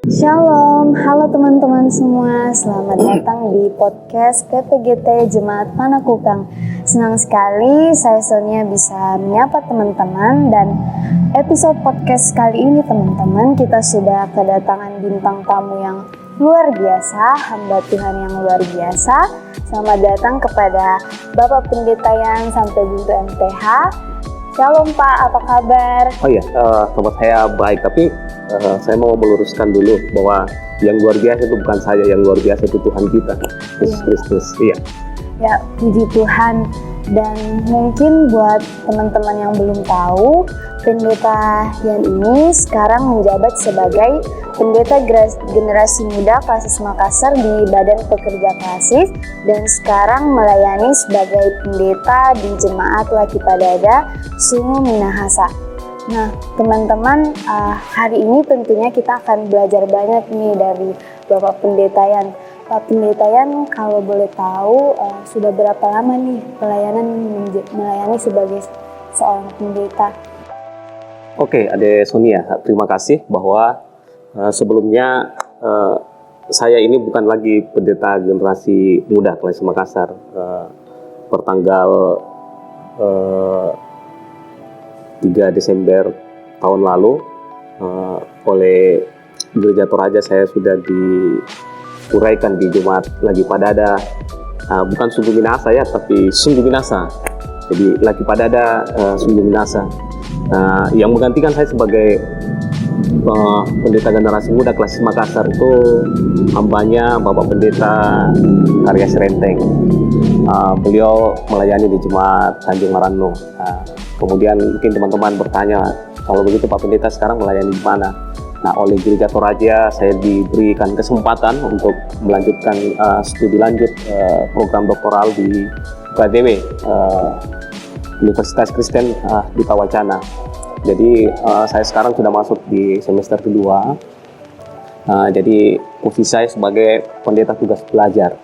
Shalom, halo teman-teman semua, selamat datang di podcast PPGT Jemaat Panakukang. Senang sekali saya Sonia bisa menyapa teman-teman, dan episode podcast kali ini teman-teman kita sudah kedatangan bintang tamu yang luar biasa, hamba Tuhan yang luar biasa. Selamat datang kepada Bapak Pendeta Yan sampai Buntu MTH. Shalom Pak, apa kabar? Oh iya, kabar saya baik, tapi saya mau meluruskan dulu bahwa yang luar biasa itu bukan saya, yang luar biasa itu Tuhan kita, Yesus Kristus. Iya. Ya, puji Tuhan. Dan mungkin buat teman-teman yang belum tahu, Pendeta Yan ini sekarang menjabat sebagai Pendeta Generasi Muda Klasis Makassar di Badan Pekerja Klasis, dan sekarang melayani sebagai pendeta di Jemaat Laki Padada Sungu Minahasa. Nah, teman-teman, hari ini tentunya kita akan belajar banyak nih dari Bapak Pendeta Yan. Pak Pendeta Yan, kalau boleh tahu, sudah berapa lama nih melayani sebagai seorang pendeta? Oke, Ade Sonia, terima kasih bahwa sebelumnya saya ini bukan lagi pendeta generasi muda Klasis Makassar. Pertanggal 3 Desember tahun lalu oleh Gereja Toraja saya sudah diuraikan di Jemaat Laki Padada, bukan Sungguh Minahasa ya, tapi Sungguh Minahasa. Jadi Laki Padada Sungguh Minahasa. Yang menggantikan saya sebagai pendeta generasi muda Klasis Makassar itu hambanya Bapak Pendeta Karya Serenteng. Beliau melayani di Jemaat Tanjung Marano. Kemudian mungkin teman-teman bertanya, kalau begitu Pak Pendeta sekarang melayani di mana? Nah, oleh Gereja Toraja saya diberikan kesempatan untuk melanjutkan studi lanjut program doktoral di UKDW, Universitas Kristen Duta Wacana. Jadi saya sekarang sudah masuk di semester kedua. Jadi posisi saya sebagai pendeta tugas belajar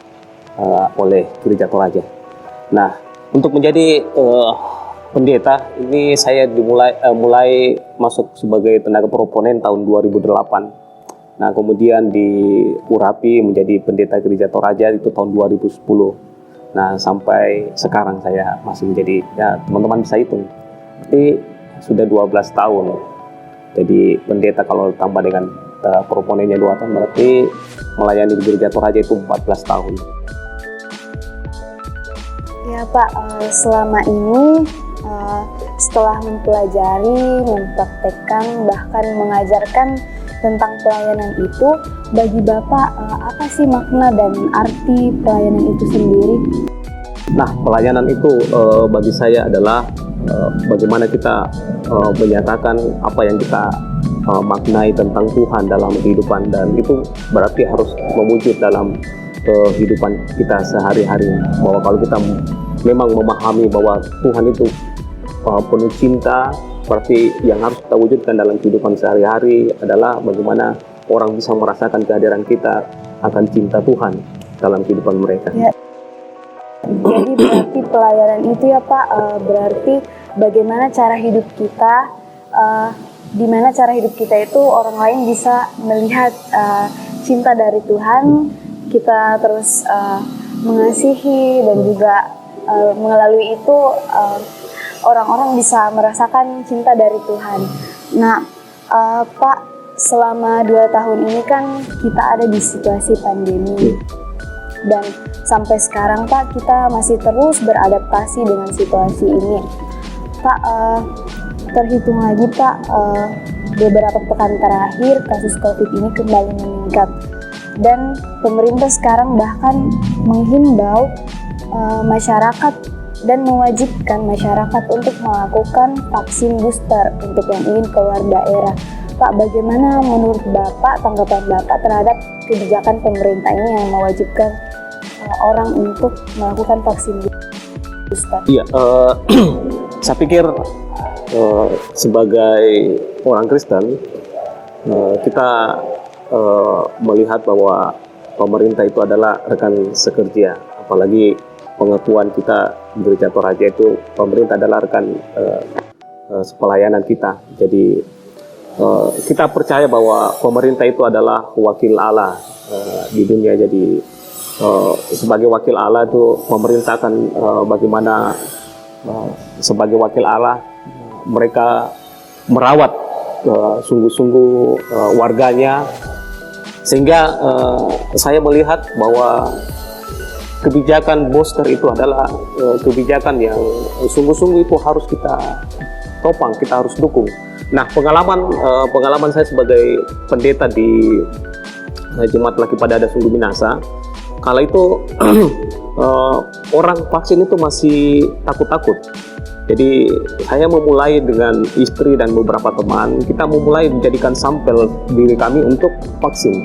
oleh Gereja Toraja. Nah, untuk menjadi pendeta ini saya mulai masuk sebagai tenaga proponen tahun 2008. Nah, kemudian diurapi menjadi pendeta Gereja Toraja itu tahun 2010. Nah, sampai sekarang saya masih menjadi, ya teman-teman bisa hitung, berarti sudah 12 tahun. Jadi pendeta kalau tambah dengan proponennya 2 tahun, berarti melayani di Gereja Toraja itu 14 tahun. Ya Pak, selama ini setelah mempelajari, mempraktekkan, bahkan mengajarkan tentang pelayanan itu, bagi Bapak apa sih makna dan arti pelayanan itu sendiri? Nah, pelayanan itu bagi saya adalah bagaimana kita menyatakan apa yang kita maknai tentang Tuhan dalam kehidupan, dan itu berarti harus mewujud dalam kehidupan kita sehari-hari. Bahwa kalau kita memang memahami bahwa Tuhan itu penuh cinta, berarti yang harus kita wujudkan dalam kehidupan sehari-hari adalah bagaimana orang bisa merasakan kehadiran kita akan cinta Tuhan dalam kehidupan mereka. Ya. Jadi berarti pelayanan itu ya Pak, berarti bagaimana cara hidup kita, di mana cara hidup kita itu orang lain bisa melihat cinta dari Tuhan, kita terus mengasihi, dan juga melalui itu orang-orang bisa merasakan cinta dari Tuhan. Nah, Pak, selama 2 tahun ini kan kita ada di situasi pandemi, dan sampai sekarang Pak kita masih terus beradaptasi dengan situasi ini. Pak, terhitung lagi Pak, beberapa pekan terakhir kasus COVID ini kembali meningkat, dan pemerintah sekarang bahkan menghimbau masyarakat dan mewajibkan masyarakat untuk melakukan vaksin booster untuk yang ingin keluar daerah. Pak, bagaimana menurut Bapak, tanggapan Bapak terhadap kebijakan pemerintah ini yang mewajibkan orang untuk melakukan vaksin booster? Iya, saya pikir sebagai orang Kristen kita melihat bahwa pemerintah itu adalah rekan sekerja, apalagi pengakuan kita Gereja Toraja itu pemerintah adalah rekan sepelayanan kita. Jadi kita percaya bahwa pemerintah itu adalah wakil Allah di dunia. Jadi sebagai wakil Allah itu pemerintah akan bagaimana sebagai wakil Allah mereka merawat sungguh-sungguh warganya, sehingga saya melihat bahwa kebijakan booster itu adalah kebijakan yang sungguh-sungguh itu harus kita topang, kita harus dukung. Nah, pengalaman saya sebagai pendeta di Jemaat Laki Padada Sungguh Minasa, kala itu orang vaksin itu masih takut-takut. Jadi saya memulai dengan istri dan beberapa teman, kita memulai menjadikan sampel diri kami untuk vaksin.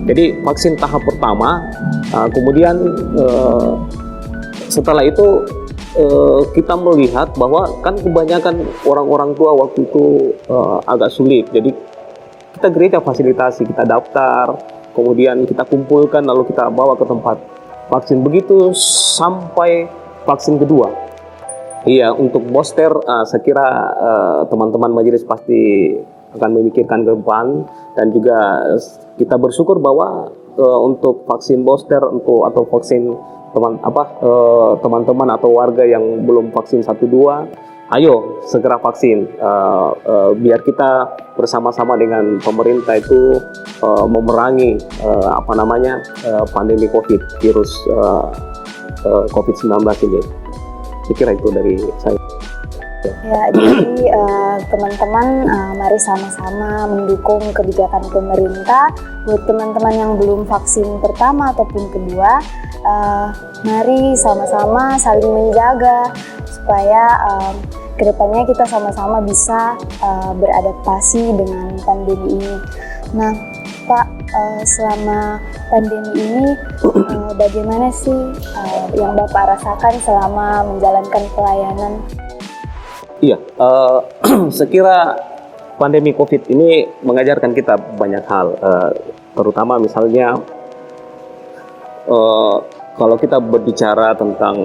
Jadi vaksin tahap pertama, kemudian setelah itu kita melihat bahwa kan kebanyakan orang-orang tua waktu itu agak sulit. Jadi kita gereja fasilitasi, kita daftar, kemudian kita kumpulkan, lalu kita bawa ke tempat vaksin. Begitu sampai vaksin kedua. Iya, untuk booster saya kira teman-teman majelis pasti akan memikirkan ke depan, dan juga kita bersyukur bahwa untuk vaksin booster atau vaksin teman-teman atau warga yang belum vaksin 1-2, ayo segera vaksin biar kita bersama-sama dengan pemerintah itu memerangi pandemi virus COVID-19 ini. Saya kira itu dari saya. Ya, jadi teman-teman mari sama-sama mendukung kebijakan pemerintah. Buat teman-teman yang belum vaksin pertama ataupun kedua, mari sama-sama saling menjaga supaya kedepannya kita sama-sama bisa beradaptasi dengan pandemi ini. Nah, Pak, selama pandemi ini bagaimana sih yang Bapak rasakan selama menjalankan pelayanan? Iya, saya kira pandemi COVID ini mengajarkan kita banyak hal, terutama misalnya kalau kita berbicara tentang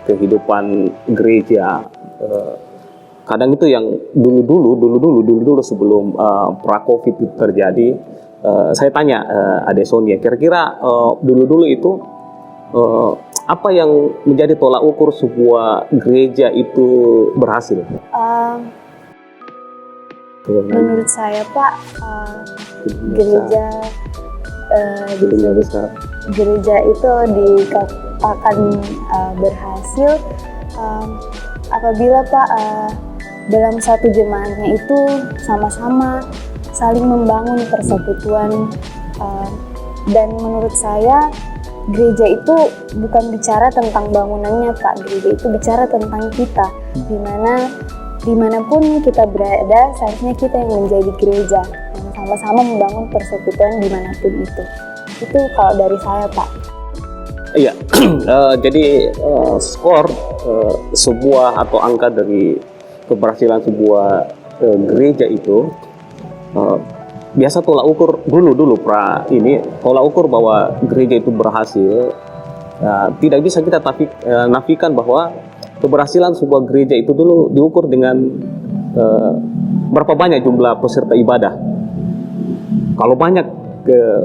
kehidupan gereja, kadang itu yang dulu sebelum pra-COVID itu terjadi, saya tanya Ade Sonia, kira-kira dulu itu apa yang menjadi tolak ukur sebuah gereja itu berhasil? Menurut saya, Pak, gereja itu akan berhasil apabila Pak dalam satu jemaatnya itu sama-sama saling membangun persekutuan, dan menurut saya gereja itu bukan bicara tentang bangunannya, Pak. Gereja itu bicara tentang kita, dimanapun kita berada, seharusnya kita yang menjadi gereja, yang sama-sama membangun persekutuan dimanapun itu. Itu kalau dari saya, Pak. Iya, jadi skor sebuah atau angka dari keberhasilan sebuah gereja itu biasa tolak ukur dulu tolak ukur bahwa gereja itu berhasil. Tidak bisa kita nafikan bahwa keberhasilan sebuah gereja itu dulu diukur dengan berapa banyak jumlah peserta ibadah. Kalau banyak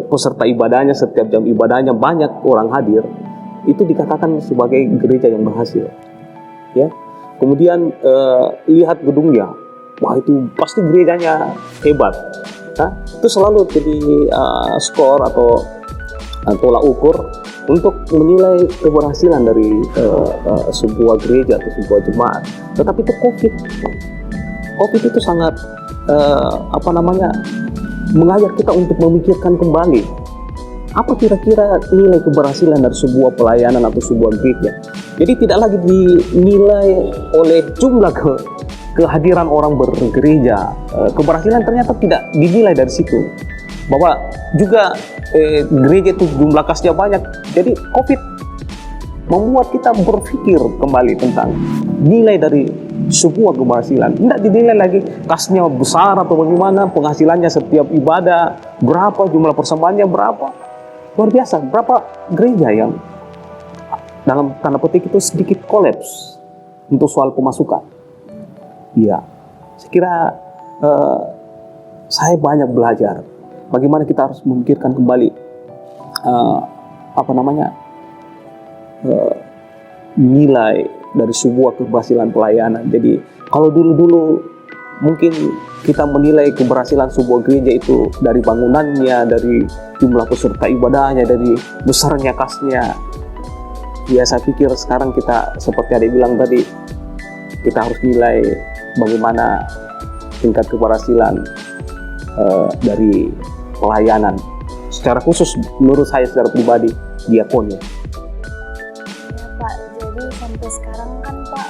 peserta ibadahnya, setiap jam ibadahnya banyak orang hadir, itu dikatakan sebagai gereja yang berhasil. Ya, kemudian lihat gedungnya, wah itu pasti gerejanya hebat. Itu selalu jadi skor atau tolak ukur untuk menilai keberhasilan dari sebuah gereja atau sebuah jemaat. Tetapi itu COVID itu sangat mengajar kita untuk memikirkan kembali apa kira-kira nilai keberhasilan dari sebuah pelayanan atau sebuah gereja. Jadi tidak lagi dinilai oleh jumlah kehadiran orang bergereja. Keberhasilan ternyata tidak dinilai dari situ. Bahwa juga gereja itu jumlah kasnya banyak. Jadi COVID membuat kita berpikir kembali tentang nilai dari sebuah keberhasilan. Tidak dinilai lagi kasnya besar atau bagaimana, penghasilannya setiap ibadah berapa, jumlah persembahannya berapa. Luar biasa, berapa gereja yang dalam tanda petik itu sedikit kolaps untuk soal pemasukan. Iya, saya kira saya banyak belajar bagaimana kita harus memikirkan kembali nilai dari sebuah keberhasilan pelayanan. Jadi kalau dulu mungkin kita menilai keberhasilan sebuah gereja itu dari bangunannya, dari jumlah peserta ibadahnya, dari besarnya kasnya. Ya, saya pikir sekarang kita seperti ada bilang tadi, kita harus nilai bagaimana tingkat keberhasilan dari pelayanan. Secara khusus menurut saya secara pribadi, diakonnya. Ya Pak, jadi sampai sekarang kan Pak,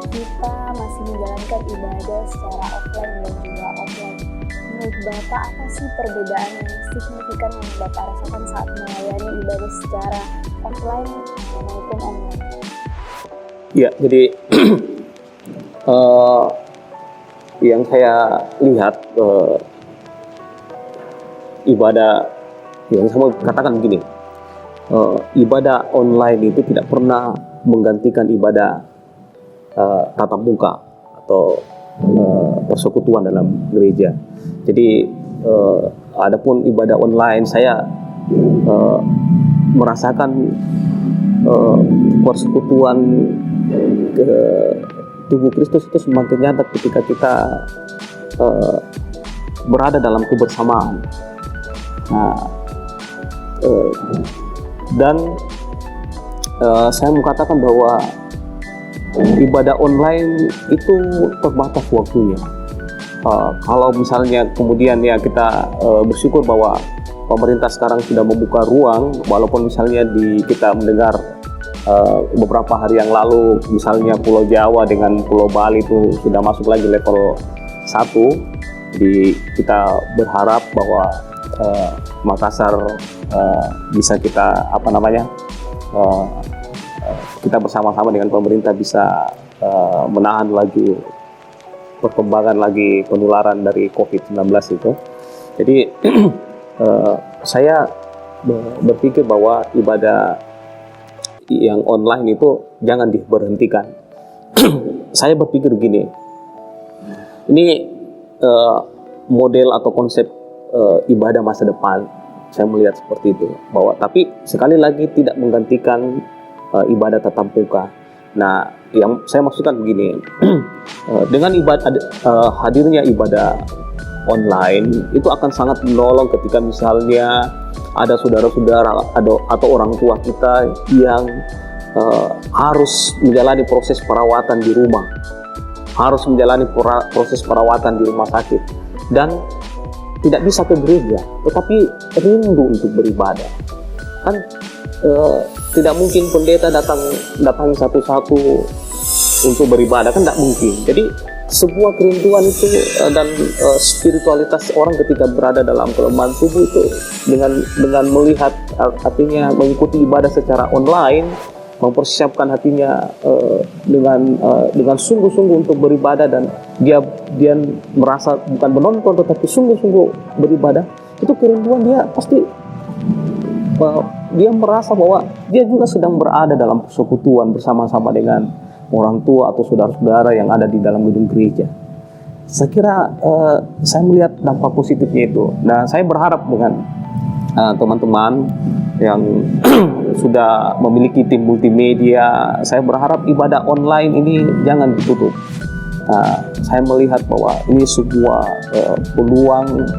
kita masih menjalankan ibadah secara offline dan juga offline. Menurut Bapak, apa sih perbedaan yang signifikan yang Bapak rasakan saat melayani ibadah secara offline maupun online? Ya, jadi yang saya lihat ibadah, yang saya mau katakan begini, ibadah online itu tidak pernah menggantikan ibadah tatap muka atau persekutuan dalam gereja. Jadi adapun ibadah online, saya merasakan persekutuan ke tubuh Kristus itu semakin nyata ketika kita berada dalam kebersamaan. Nah, dan saya mengatakan bahwa ibadah online itu terbatas waktunya. Kalau misalnya kemudian ya kita bersyukur bahwa pemerintah sekarang sudah membuka ruang, walaupun misalnya kita mendengar beberapa hari yang lalu misalnya Pulau Jawa dengan Pulau Bali itu sudah masuk lagi level 1. Jadi kita berharap bahwa Makassar bisa kita kita bersama-sama dengan pemerintah bisa menahan laju perkembangan lagi penularan dari COVID-19 itu. Jadi saya berpikir bahwa ibadah yang online itu jangan diberhentikan. Saya berpikir begini, ini model atau konsep ibadah masa depan. Saya melihat seperti itu, bahwa tapi sekali lagi tidak menggantikan ibadah tatap muka. Nah, yang saya maksudkan begini, dengan hadirnya ibadah online itu akan sangat menolong ketika misalnya ada saudara-saudara atau orang tua kita yang harus menjalani proses perawatan di rumah, harus menjalani proses perawatan di rumah sakit dan tidak bisa ke gereja, tetapi rindu untuk beribadah. Kan tidak mungkin pendeta datang satu-satu untuk beribadah, kan tidak mungkin. Jadi sebuah kerinduan itu dan spiritualitas orang ketika berada dalam kelemahan tubuh itu dengan melihat, artinya mengikuti ibadah secara online, mempersiapkan hatinya dengan sungguh-sungguh untuk beribadah, dan dia merasa bukan menonton tetapi sungguh-sungguh beribadah, itu kerinduan dia pasti dia merasa bahwa dia juga sedang berada dalam persekutuan bersama-sama dengan orang tua atau saudara-saudara yang ada di dalam gedung gereja. Saya kira saya melihat dampak positifnya itu. Nah, saya berharap dengan teman-teman yang sudah memiliki tim multimedia, saya berharap ibadah online ini jangan ditutup. Saya melihat bahwa ini sebuah peluang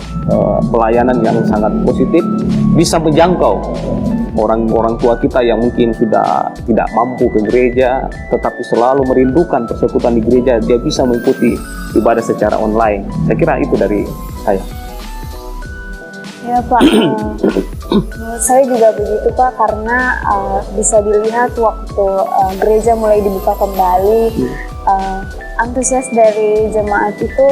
pelayanan yang sangat positif, bisa menjangkau orang-orang tua kita yang mungkin sudah tidak mampu ke gereja tetapi selalu merindukan persekutuan di gereja. Dia bisa mengikuti ibadah secara online. Saya kira itu dari saya. Ya Ya Pak, menurut saya juga begitu Pak, karena bisa dilihat waktu gereja mulai dibuka kembali, antusias dari jemaat itu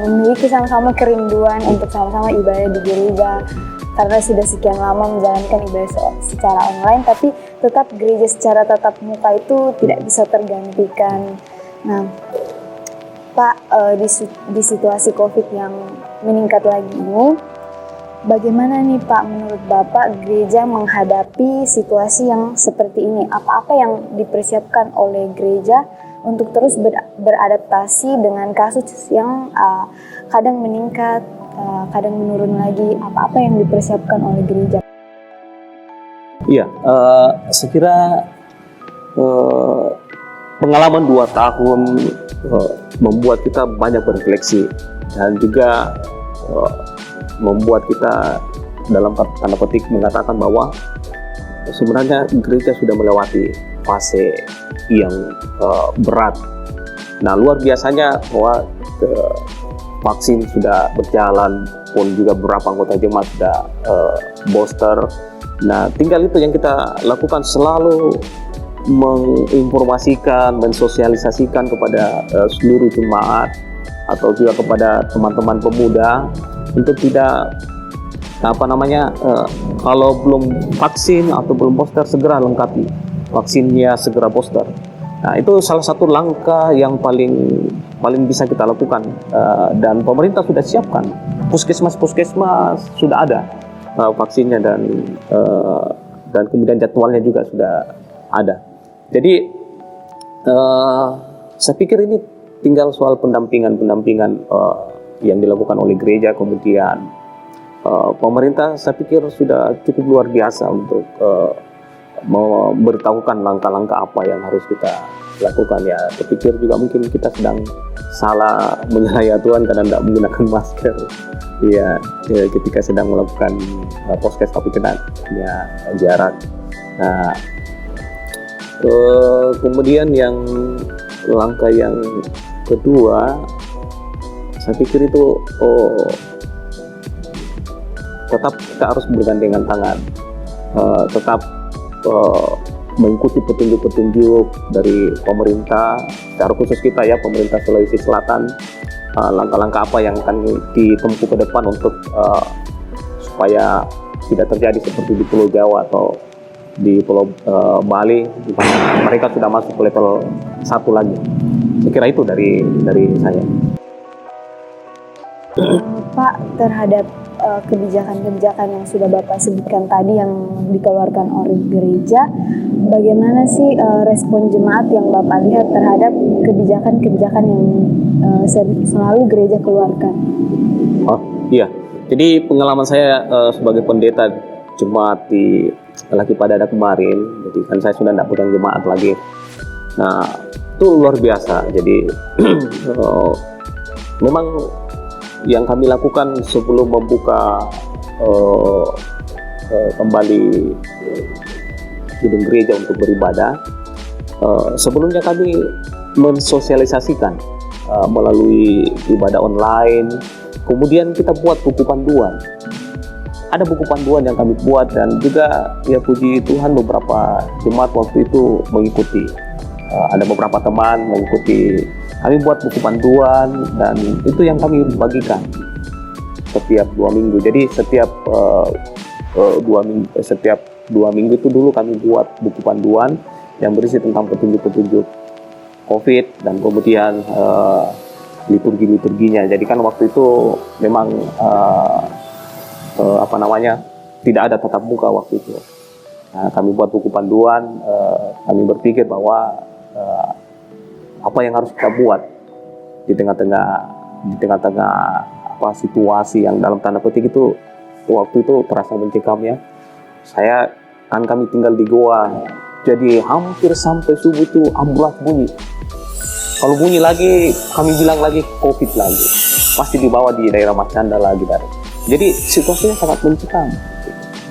memiliki sama-sama kerinduan untuk sama-sama ibadah di gereja. Karena sudah sekian lama menjalankan ibadah secara online, tapi tetap gereja secara tatap muka itu tidak bisa tergantikan. Nah, Pak, di situasi COVID yang meningkat lagi ini, bagaimana nih Pak menurut Bapak gereja menghadapi situasi yang seperti ini? Apa-apa yang dipersiapkan oleh gereja untuk terus beradaptasi dengan kasus yang kadang meningkat, kadang menurun lagi? Apa-apa yang dipersiapkan oleh gereja? Iya, saya kira pengalaman 2 tahun membuat kita banyak berefleksi dan juga membuat kita dalam tanda petik mengatakan bahwa sebenarnya gereja sudah melewati fase yang berat. Nah, luar biasanya bahwa vaksin sudah berjalan, pun juga beberapa anggota jemaat sudah booster. Nah, tinggal itu yang kita lakukan, selalu menginformasikan, mensosialisasikan kepada seluruh jemaat atau juga kepada teman-teman pemuda untuk tidak kalau belum vaksin atau belum booster segera lengkapi vaksinnya, segera booster. Nah, itu salah satu langkah yang paling bisa kita lakukan, dan pemerintah sudah siapkan, puskesmas sudah ada vaksinnya, dan kemudian jadwalnya juga sudah ada. Jadi saya pikir ini tinggal soal pendampingan yang dilakukan oleh gereja, kemudian pemerintah saya pikir sudah cukup luar biasa untuk memberitahukan langkah-langkah apa yang harus kita lakukan. Ya, saya pikir juga mungkin kita sedang salah menyalahi aturan karena tidak menggunakan masker. Ya, ketika sedang melakukan podcast tapi kena jarak. Nah, kemudian yang langkah yang kedua, saya pikir itu tetap kita harus bergandengan tangan, tetap mengikuti petunjuk-petunjuk dari pemerintah, secara khusus kita ya, pemerintah Sulawesi Selatan, langkah-langkah apa yang akan ditempuh ke depan untuk supaya tidak terjadi seperti di Pulau Jawa atau di Pulau Bali, di mana mereka sudah masuk ke level 1 lagi. Saya kira itu dari saya. Pak, terhadap kebijakan-kebijakan yang sudah Bapak sebutkan tadi yang dikeluarkan oleh gereja, bagaimana sih respon jemaat yang Bapak lihat terhadap kebijakan-kebijakan yang selalu gereja keluarkan? Oh iya, jadi pengalaman saya sebagai pendeta jemaat di Laki Padada kemarin, jadi kan saya sudah tidak pegang jemaat lagi. Nah, itu luar biasa. Jadi memang yang kami lakukan sebelum membuka kembali gedung gereja untuk beribadah, sebelumnya kami mensosialisasikan melalui ibadah online. Kemudian kita buat buku panduan. Ada buku panduan yang kami buat, dan juga ya puji Tuhan beberapa jemaat waktu itu mengikuti. Ada beberapa teman mengikuti. Kami buat buku panduan, dan itu yang kami bagikan setiap 2 minggu. Jadi setiap 2 minggu itu dulu kami buat buku panduan yang berisi tentang petunjuk-petunjuk COVID dan kemudian liturgi-liturginya. Jadi kan waktu itu memang tidak ada tatap muka waktu itu. Nah, kami buat buku panduan. Kami berpikir bahwa apa yang harus kita buat di tengah-tengah situasi yang dalam tanda petik itu waktu itu terasa mencekam ya. Kami tinggal di goa, jadi hampir sampai subuh itu ambulans bunyi. Kalau bunyi lagi, kami bilang lagi COVID lagi, pasti dibawa di daerah Macanda lagi dari. Jadi situasinya sangat mencekam.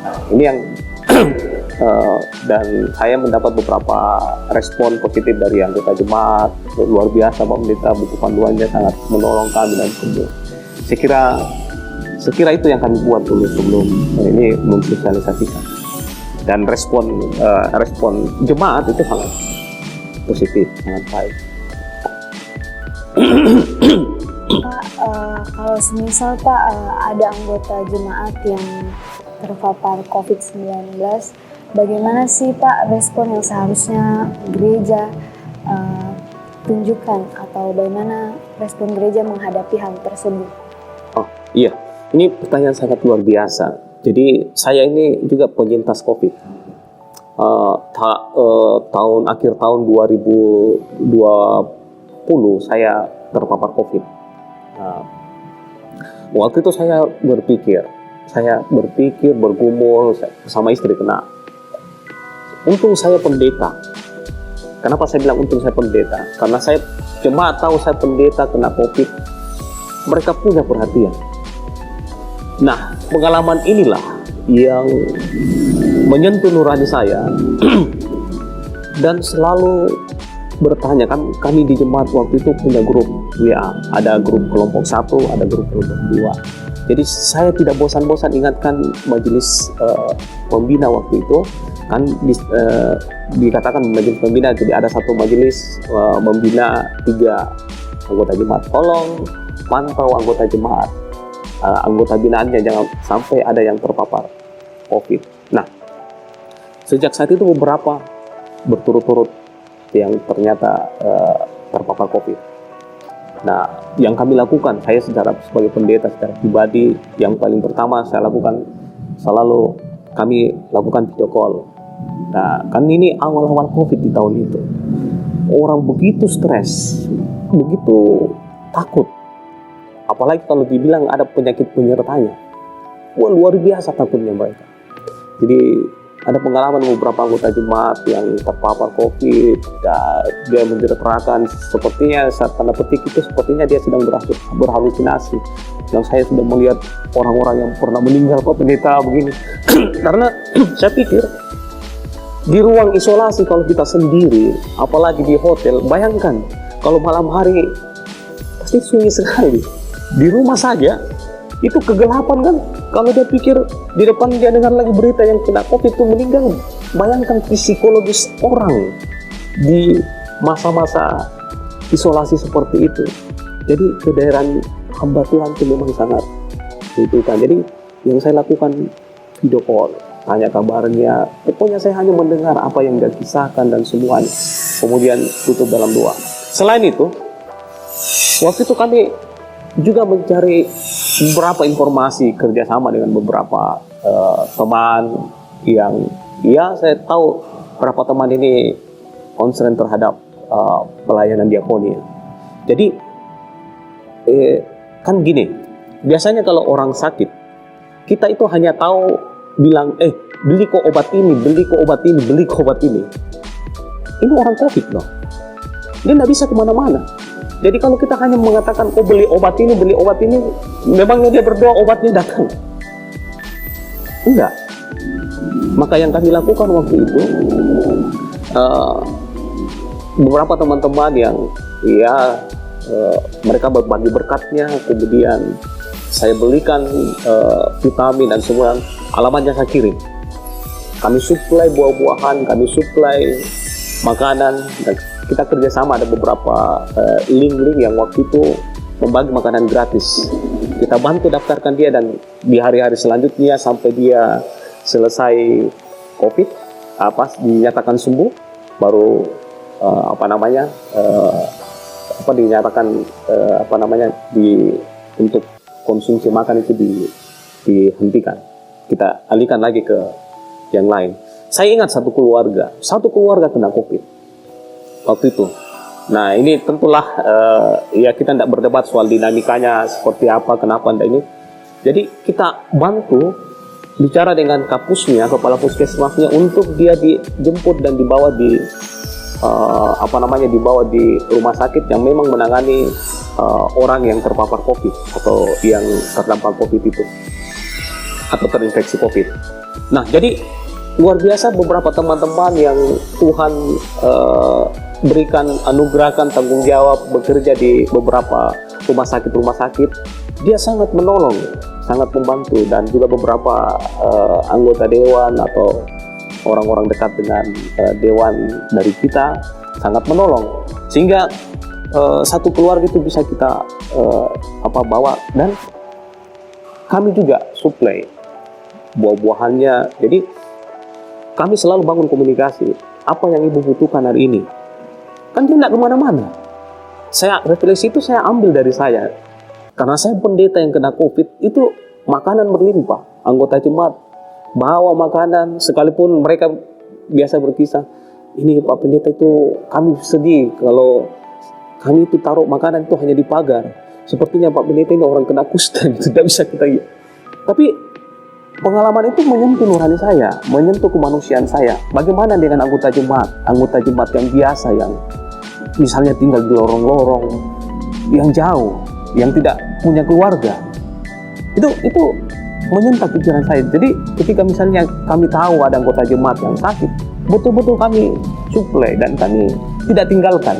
Nah, ini yang dan saya mendapat beberapa respon positif dari anggota jemaat. Luar biasa Pak Pendeta, buku panduannya sangat menolong kami dan saya sekira itu yang kami buat dulu sebelum ini mensosialisasikan. Dan respon jemaat itu sangat positif, sangat baik. Pak, kalau semisal Pak ada anggota jemaat yang terpapar COVID-19, bagaimana sih Pak respon yang seharusnya gereja tunjukkan, atau bagaimana respon gereja menghadapi hal tersebut? Oh iya, ini pertanyaan sangat luar biasa. Jadi saya ini juga penyintas COVID. Akhir tahun 2020 saya terpapar COVID. Waktu itu saya berpikir bergumul sama istri, kena. Untung saya pendeta. Kenapa saya bilang untung saya pendeta? Karena saya jemaat tahu saya pendeta kena COVID, mereka punya perhatian. Nah, pengalaman inilah yang menyentuh nurani saya dan selalu bertanya, kan kami di jemaat waktu itu punya grup WA, ada grup kelompok 1, ada grup kelompok 2. Jadi saya tidak bosan-bosan ingatkan majelis pembina waktu itu, kan dikatakan majelis pembina, jadi ada satu majelis membina 3 anggota jemaat. Tolong pantau anggota jemaat, anggota binaannya jangan sampai ada yang terpapar COVID. Nah, sejak saat itu beberapa berturut-turut yang ternyata terpapar COVID. Nah, yang kami lakukan, saya sebagai pendeta secara pribadi, yang paling pertama saya lakukan selalu kami lakukan video call. Nah, kan ini awal-awal COVID di tahun itu, orang begitu stres, begitu takut. Apalagi kalau dibilang ada penyakit penyertanya. Wah, luar biasa takutnya mereka. Jadi ada pengalaman beberapa anggota jemaat yang terpapar COVID, dan dia menceritakan sepertinya saat tanda petik itu sepertinya dia sedang berhalusinasi. Yang saya sudah melihat orang-orang yang pernah meninggal, Pak Pendeta, begini. Karena saya pikir di ruang isolasi kalau kita sendiri, apalagi di hotel, bayangkan kalau malam hari pasti sunyi sekali. Di rumah saja itu kegelapan kan. Kalau dia pikir di depan dia dengar lagi berita yang kena COVID itu meninggal, bayangkan psikologis orang di masa-masa isolasi seperti itu. Jadi kehadiran hamba Tuhan itu memang sangat dibutuhkan. Jadi yang saya lakukan video call, tanya kabarnya, pokoknya saya hanya mendengar apa yang dia kisahkan dan semuanya. Kemudian tutup dalam doa. Selain itu, waktu itu kami juga mencari beberapa informasi kerjasama dengan beberapa teman yang, ya saya tahu beberapa teman ini concern terhadap pelayanan diakoni. Jadi kan gini, biasanya kalau orang sakit, kita itu hanya tahu bilang, beli kok obat ini, beli kok obat ini, beli kok obat ini. Ini orang COVID loh, dia nggak bisa kemana-mana. Jadi kalau kita hanya mengatakan, beli obat ini, memangnya dia berdoa obatnya datang? Enggak. Maka yang kami lakukan waktu itu, beberapa teman-teman yang mereka berbagi berkatnya, kemudian saya belikan vitamin dan semua, alamatnya saya kirim. Kami suplai buah-buahan, kami suplai makanan, dan kita kerjasama. Ada beberapa link-link yang waktu itu membagi makanan gratis. Kita bantu daftarkan dia, dan di hari-hari selanjutnya sampai dia selesai COVID, dinyatakan sembuh, baru untuk konsumsi makan itu dihentikan. Kita alihkan lagi ke yang lain. Saya ingat satu keluarga kena COVID waktu itu. Nah, ini tentulah kita tidak berdebat soal dinamikanya seperti apa, kenapa anda ini. Jadi kita bantu bicara dengan kapusnya, kepala puskesmasnya, untuk dia dijemput dan dibawa di rumah sakit yang memang menangani orang yang terpapar COVID atau yang terdampak COVID itu, atau terinfeksi COVID. Nah, jadi luar biasa beberapa teman-teman yang Tuhan berikan, anugerahkan tanggung jawab bekerja di beberapa rumah sakit, dia sangat menolong sangat membantu, dan juga beberapa anggota dewan atau orang-orang dekat dengan dewan dari kita sangat menolong, sehingga satu keluarga itu bisa kita bawa, dan kami juga suplai buah-buahannya. Jadi kami selalu bangun komunikasi, apa yang ibu butuhkan hari ini, kan dia tidak kemana-mana. Saya refleksi itu saya ambil dari saya, karena saya pendeta yang kena COVID, itu makanan berlimpah, anggota jemaat bawa makanan, sekalipun mereka biasa berkisah, ini Pak Pendeta itu kami sedih kalau kami itu taruh makanan itu hanya di pagar, sepertinya Pak Pendeta ini orang kena kusta, tidak bisa kita lihat. Tapi pengalaman itu menyentuh nurani saya, menyentuh kemanusiaan saya. Bagaimana dengan anggota jemaat yang biasa, yang misalnya tinggal di lorong-lorong yang jauh, yang tidak punya keluarga, itu menyentak pikiran saya. Jadi ketika misalnya kami tahu ada anggota jemaat yang sakit, betul-betul kami suplai, dan kami tidak tinggalkan.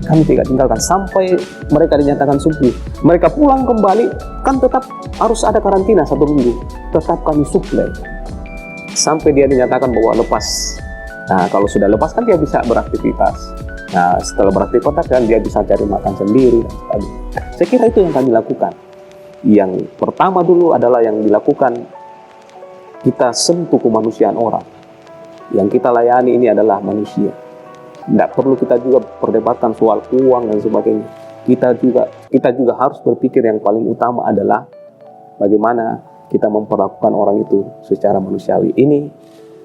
Kami tidak tinggalkan sampai mereka dinyatakan sembuh. Mereka pulang kembali, kan tetap harus ada karantina 1 minggu. Tetap kami suplai sampai dia dinyatakan bahwa lepas. Nah, kalau sudah lepas kan dia bisa beraktivitas. Nah, setelah beraktivitas kan dia bisa cari makan sendiri dan sebagainya. Saya kira itu yang kami lakukan. Yang pertama dulu adalah yang dilakukan, kita sentuh kemanusiaan orang. Yang kita layani ini adalah manusia. Tidak perlu kita juga perdebatkan soal uang dan sebagainya. Kita juga harus berpikir yang paling utama adalah bagaimana kita memperlakukan orang itu secara manusiawi. Ini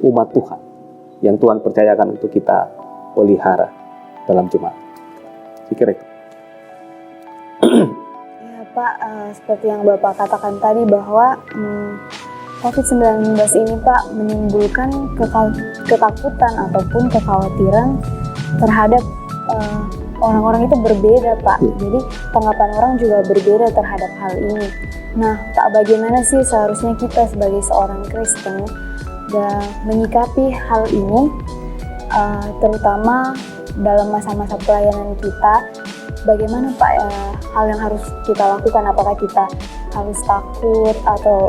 umat Tuhan yang Tuhan percayakan untuk kita pelihara dalam jemaat. Saya kira itu. Ya Pak, seperti yang Bapak katakan tadi bahwa COVID-19 ini Pak menimbulkan ketakutan ataupun kekhawatiran terhadap orang-orang itu berbeda Pak. Jadi tanggapan orang juga berbeda terhadap hal ini. Nah Pak, bagaimana sih seharusnya kita sebagai seorang Kristen dan menyikapi hal ini, terutama dalam masa-masa pelayanan kita? Bagaimana Pak hal yang harus kita lakukan? Apakah kita harus takut atau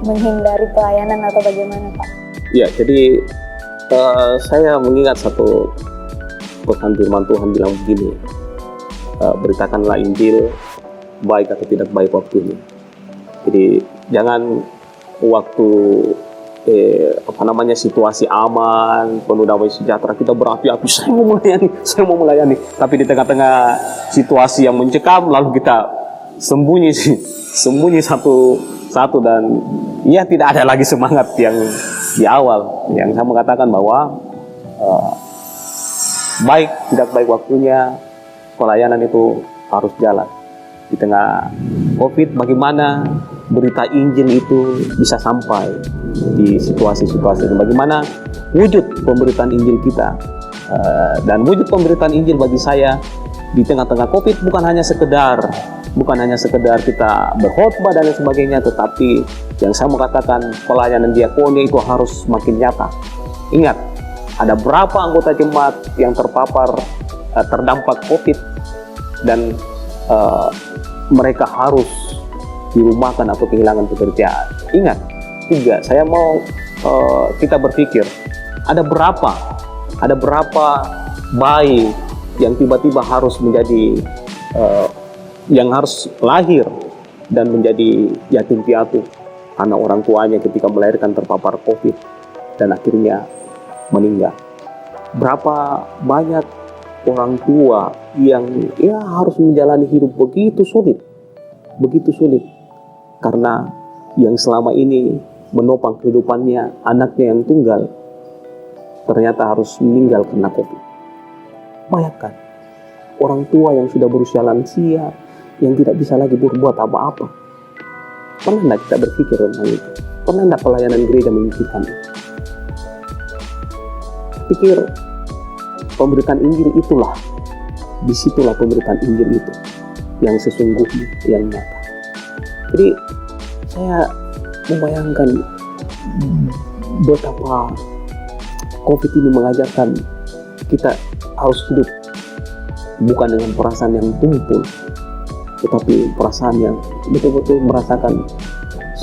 menghindari pelayanan atau bagaimana Pak? Ya, jadi saya mengingat satu pesan firman Tuhan bilang begini, beritakanlah Injil baik atau tidak baik waktunya. Jadi jangan waktu situasi aman, penuh damai sejahtera, kita berapi-api, saya mau melayani, tapi di tengah-tengah situasi yang mencekam lalu kita sembunyi satu, dan ya tidak ada lagi semangat yang di awal. Yang saya mengatakan bahwa baik tidak baik waktunya, pelayanan itu harus jalan. Di tengah COVID, bagaimana berita Injil itu bisa sampai di situasi-situasi ini? Bagaimana wujud pemberitaan Injil kita? Dan wujud pemberitaan Injil bagi saya di tengah-tengah COVID bukan hanya sekedar kita berkhotbah dan lain sebagainya, tetapi yang saya mau katakan, pelayanan diakoni itu harus makin nyata. Ingat, ada berapa anggota jemaat yang terdampak COVID dan mereka harus dirumahkan atau kehilangan pekerjaan. Ingat, saya mau kita berpikir, ada berapa bayi yang tiba-tiba harus menjadi yang harus lahir dan menjadi yatim piatu karena orang tuanya ketika melahirkan terpapar COVID dan akhirnya meninggal. Berapa banyak orang tua yang harus menjalani hidup begitu sulit karena yang selama ini menopang kehidupannya, anaknya yang tunggal, ternyata harus meninggal karena COVID. Bayangkan, orang tua yang sudah berusia lansia, yang tidak bisa lagi berbuat apa-apa. Pernah tidak kita berpikir tentang itu? Pernah tidak pelayanan gereja memikirkan itu? Pikir pemberitaan Injil itulah, disitulah pemberitaan Injil itu yang sesungguhnya, yang nyata. Jadi saya membayangkan betapa COVID ini mengajarkan kita harus hidup bukan dengan perasaan yang tumpul, tetapi perasaan yang betul-betul merasakan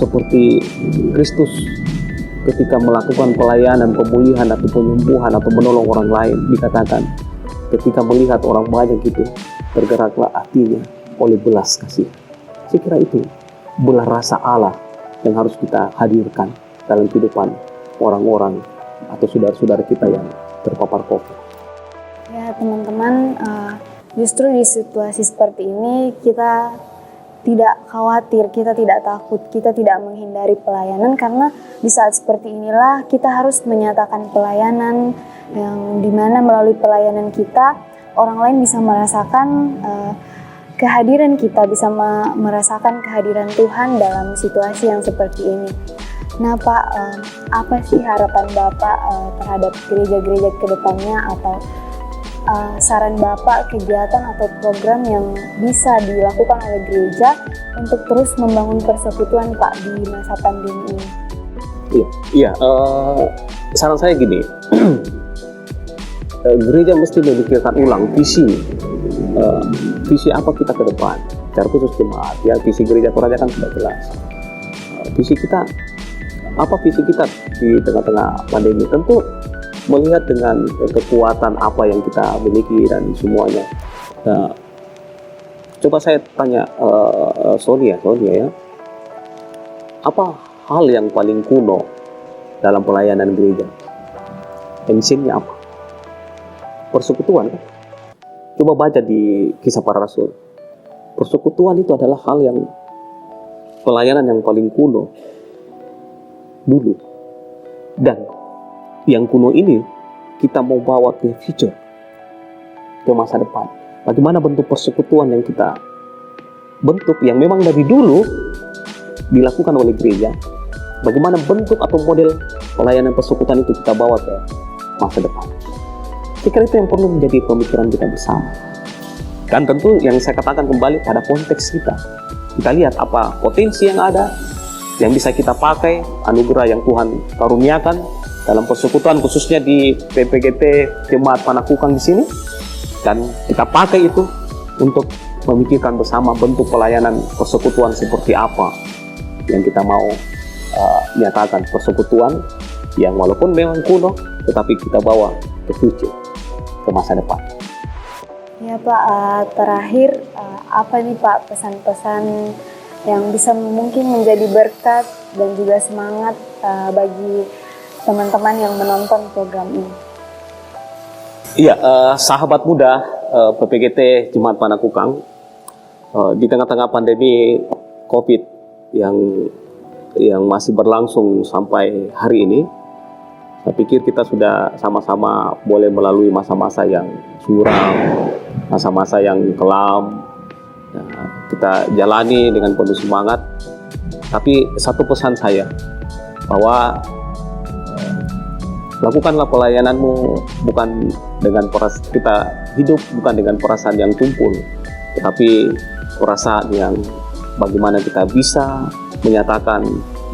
seperti Kristus ketika melakukan pelayanan, pemulihan atau penyembuhan atau menolong orang lain, dikatakan ketika melihat orang banyak itu, tergeraklah hatinya oleh belas kasih. Saya kira itu belas rasa Allah yang harus kita hadirkan dalam kehidupan orang-orang atau saudara-saudara kita yang terpapar COVID. Ya teman-teman, justru di situasi seperti ini kita tidak khawatir, kita tidak takut, kita tidak menghindari pelayanan, karena di saat seperti inilah kita harus menyatakan pelayanan yang dimana melalui pelayanan kita orang lain bisa merasakan kehadiran kita, bisa merasakan kehadiran Tuhan dalam situasi yang seperti ini. Nah Pak, apa sih harapan Bapak terhadap gereja-gereja ke depannya, atau saran Bapak kegiatan atau program yang bisa dilakukan oleh gereja untuk terus membangun persekutuan Pak di masa pandemi ini? Iya, saran saya gini, gereja mesti memikirkan ulang visi apa kita ke depan, secara khusus jemaat. Ya, visi gereja Toraja kan sudah jelas. Visi kita, apa visi kita di tengah-tengah pandemi? Tentu melihat dengan kekuatan apa yang kita miliki dan semuanya. Nah, coba saya tanya Sonia ya, apa hal yang paling kuno dalam pelayanan gereja? Mesinnya apa? Persekutuan. Coba baca di Kisah Para Rasul. Persekutuan itu adalah hal yang pelayanan yang paling kuno dulu. Dan yang kuno ini kita mau bawa ke future, ke masa depan. Bagaimana bentuk persekutuan yang kita bentuk yang memang dari dulu dilakukan oleh gereja. Bagaimana bentuk atau model pelayanan persekutuan itu kita bawa ke masa depan. Saya kira itu yang perlu menjadi pemikiran kita bersama. Dan tentu yang saya katakan kembali pada konteks kita. Kita lihat apa potensi yang ada, yang bisa kita pakai, anugerah yang Tuhan karuniakan dalam persekutuan, khususnya di PPGT Jemaat Panakukang di sini. Dan kita pakai itu untuk memikirkan bersama bentuk pelayanan persekutuan seperti apa yang kita mau nyatakan, persekutuan yang walaupun memang kuno, tetapi kita bawa ke future, ke masa depan. Ya Pak, terakhir apa nih Pak pesan-pesan yang bisa mungkin menjadi berkat dan juga semangat bagi teman-teman yang menonton program ini? Iya, sahabat muda PPGT Jemaat Panakukang, di tengah-tengah pandemi COVID yang masih berlangsung sampai hari ini, saya pikir kita sudah sama-sama boleh melalui masa-masa yang suram, masa-masa yang kelam. Kita jalani dengan penuh semangat. Tapi satu pesan saya, bahwa lakukanlah pelayananmu bukan dengan kita hidup bukan dengan perasaan yang tumpul, tetapi perasaan yang bagaimana kita bisa menyatakan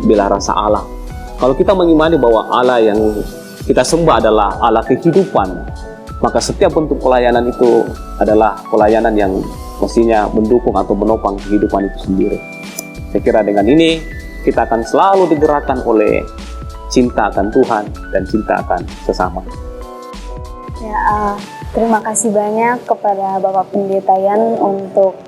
bela rasa Allah. Kalau kita mengimani bahwa Allah yang kita sembah adalah Allah kehidupan, maka setiap bentuk pelayanan itu adalah pelayanan yang mestinya mendukung atau menopang kehidupan itu sendiri. Saya kira dengan ini kita akan selalu digerakkan oleh cinta akan Tuhan dan cinta akan sesama. Ya, terima kasih banyak kepada Bapak Pendeta Yan untuk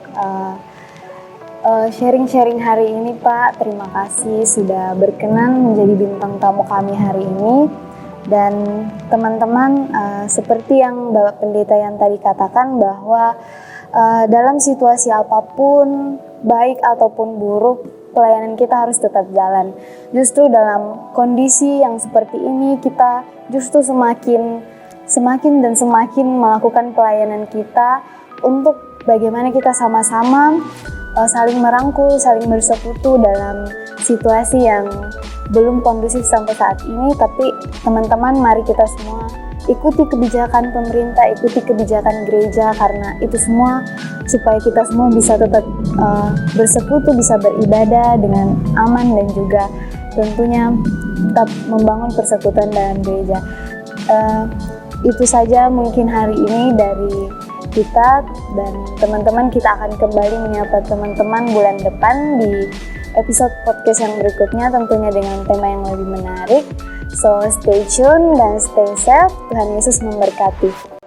sharing-sharing hari ini Pak. Terima kasih sudah berkenan menjadi bintang tamu kami hari ini. Dan teman-teman, seperti yang Bapak Pendeta Yan tadi katakan, bahwa dalam situasi apapun, baik ataupun buruk, pelayanan kita harus tetap jalan. Justru dalam kondisi yang seperti ini, kita justru semakin melakukan pelayanan kita untuk bagaimana kita sama-sama saling merangkul, saling bersekutu dalam situasi yang belum kondusif sampai saat ini. Tapi teman-teman, mari kita semua ikuti kebijakan pemerintah, ikuti kebijakan gereja, karena itu semua supaya kita semua bisa tetap bersekutu, bisa beribadah dengan aman, dan juga tentunya tetap membangun persekutuan dalam gereja. Itu saja mungkin hari ini dari kita, dan teman-teman kita akan kembali menyapa teman-teman bulan depan di episode podcast yang berikutnya, tentunya dengan tema yang lebih menarik. So stay tune dan stay safe. Tuhan Yesus memberkati.